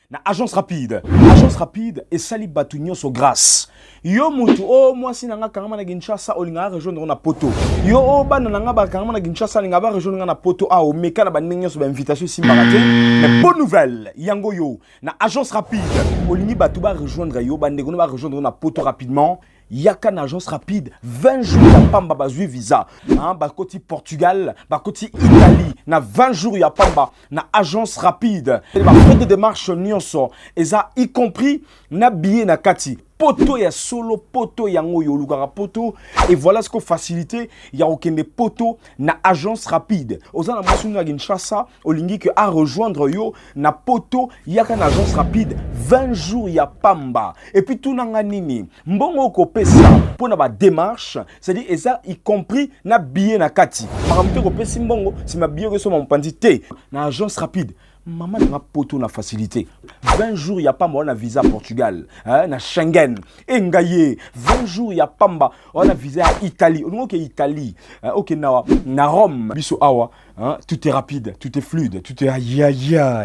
na agence rapide. Agence rapide et sali batunyo so grâce. Yo mutu o mwasi nanga kangama na Kinshasa olinga rejoindre na poto. Yo o bana nanga ba kangama na Kinshasa linga ba rejoindre na poto a o meka na banenyo so ba invitation si maraté. Mais bonne nouvelle, yango yo na agence rapide. Olingi batu ba rejoindre yo bandeko ba rejoindre na poto rapidement. Yaka na agence rapide 20 jours ya pamba bazui visa bakoti Portugal bakoti Italie na 20 jours ya pamba na agence rapide ba frais de démarche nyonso eza y compris na billet na kati poto ya solo poto yango yo lukaka poto et voilà ce qu'on facilité ya okende poto na agence rapide ozana masunu na Kinshasa olingi que a rejoindre yo na poto yaka na agence rapide 20 jours ya pamba et puis tout nanga nini mbongo ko pesa pour na ba démarche c'est-à-dire eza y compris na billet na kati makamte ko pesa mbongo si ma billet ko so mpanzi te na agence rapide. Maman n'a poto na facilité. 20 jours y a pas on a visa Portugal, na Schengen. Engaye 20 jours y a pamba on a visa Italie. On OK Italie, OK na Rome, biso awa, tout est rapide, tout est fluide, tout est aïe aïe.